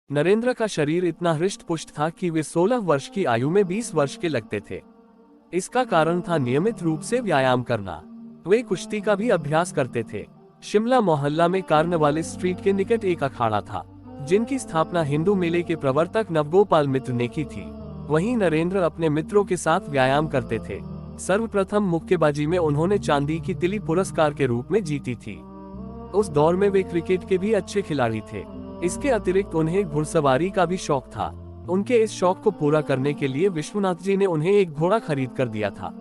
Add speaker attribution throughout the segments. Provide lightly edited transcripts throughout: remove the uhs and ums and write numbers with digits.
Speaker 1: नरेंद्र का शरीर इतना हृष्ट पुष्ट था कि वे 16 वर्ष की आयु में 20 वर्ष के लगते थे। इसका कारण था नियमित रूप से व्यायाम करना। वे कुश्ती का भी अभ्यास करते थे। शिमला मोहल्ला में कार्नवालिस स्ट्रीट के निकट एक अखाड़ा था, जिनकी स्थापना हिंदू मेले के प्रवर्तक नवगोपाल मित्र ने की थी। वहीं नरेंद्र अपने मित्रों के साथ व्यायाम करते थे। सर्वप्रथम मुक्केबाजी में उन्होंने चांदी की तिली पुरस्कार के रूप में जीती थी। उस दौर में वे क्रिकेट के भी अच्छे खिलाड़ी थे। इसके अतिरिक्त उन्हें घुड़सवारी का भी शौक था। उनके इस शौक को पूरा करने के लिए विश्वनाथ जी ने उन्हें एक घोड़ा खरीद कर दिया था।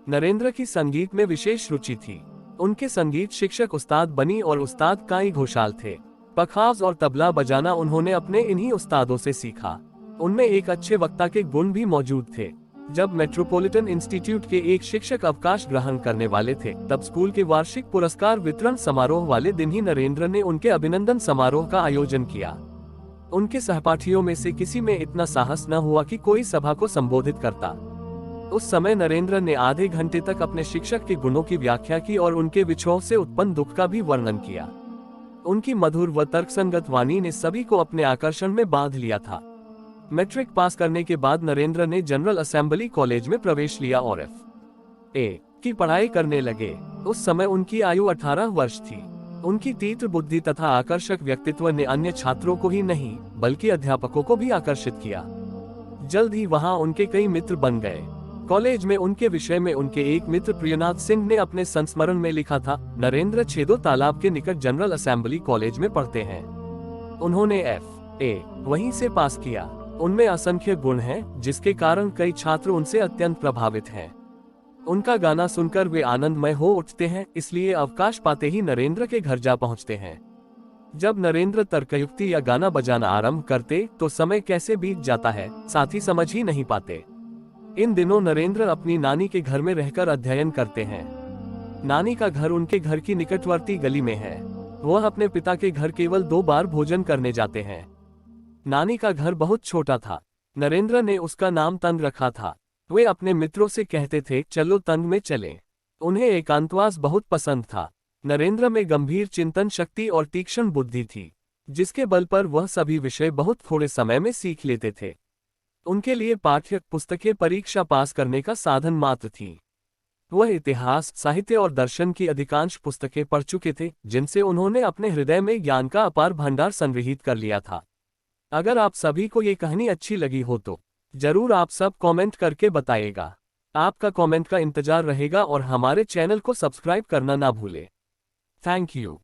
Speaker 1: नरेंद्र की संगीत में विशेष रुचि थी। उनके संगीत शिक्षक उस्ताद बनी और उस्ताद काई घोषाल थे। पखावज और तबला बजाना उन्होंने अपने इन्हीं उस्तादों से सीखा। उनमें एक अच्छे वक्ता के गुण भी मौजूद थे। जब मेट्रोपॉलिटन इंस्टीट्यूट के एक शिक्षक अवकाश ग्रहण करने वाले थे, तब स्कूल के वार्षिक पुरस्कार वितरण समारोह वाले दिन ही नरेंद्र ने उनके अभिनंदन समारोह का आयोजन किया। उनके सहपाठियों में से किसी में इतना साहस न हुआ कि कोई सभा को संबोधित करता। उस समय नरेंद्र ने आधे घंटे तक अपने शिक्षक के गुणों की व्याख्या की और उनके विछोह से उत्पन्न दुख का भी वर्णन किया। उनकी मधुर व तर्कसंगत वाणी ने सभी को अपने आकर्षण में बांध लिया था। मैट्रिक पास करने के बाद नरेंद्र ने जनरल असेंबली कॉलेज में प्रवेश लिया और F.A. की पढ़ाई करने लगे। उस समय उनकी आयु 18 वर्ष थी। उनकी तीव्र बुद्धि तथा आकर्षक व्यक्तित्व ने अन्य छात्रों को ही नहीं, बल्कि अध्यापकों को भी आकर्षित किया। जल्द ही वहां उनके कई मित्र बन गए। कॉलेज में उनके विषय में उनके एक मित्र प्रियनाथ सिंह ने अपने संस्मरण में लिखा था, नरेंद्र छेदो तालाब के निकट जनरल असेंबली कॉलेज में पढ़ते हैं। उन्होंने F.A. वहीं से पास किया। उनमें असंख्य गुण हैं, जिसके कारण कई छात्र उनसे अत्यंत प्रभावित हैं। उनका गाना सुनकर वे आनंदमय हो उठते हैं, इसलिए अवकाश पाते ही नरेंद्र के घर जा पहुंचते हैं। जब नरेंद्र तर्कयुक्ति या गाना बजाना आरंभ करते तो समय कैसे बीत जाता है, साथी समझ ही नहीं पाते। इन दिनों नरेंद्र अपनी नानी के घर में रहकर अध्ययन करते हैं। नानी का घर उनके घर की निकटवर्ती गली में है। वह अपने पिता के घर केवल 2 बार भोजन करने जाते हैं। नानी का घर बहुत छोटा था। नरेंद्र ने उसका नाम तंग रखा था। वे अपने मित्रों से कहते थे, चलो तंग में चलें। उन्हें एकांतवास बहुत पसंद था। नरेंद्र में गंभीर चिंतन शक्ति और तीक्ष्ण बुद्धि थी, जिसके बल पर वह सभी विषय बहुत थोड़े समय में सीख लेते थे। उनके लिए पाठ्य पुस्तकें परीक्षा पास करने का साधन मात्र थी। वह इतिहास, साहित्य और दर्शन की अधिकांश पुस्तकें पढ़ चुके थे, जिनसे उन्होंने अपने हृदय में ज्ञान का अपार भंडार संग्रहित कर लिया था। अगर आप सभी को ये कहानी अच्छी लगी हो तो जरूर आप सब कमेंट करके बताइएगा। आपका कमेंट का इंतजार रहेगा और हमारे चैनल को सब्सक्राइब करना ना भूलें। Thank you.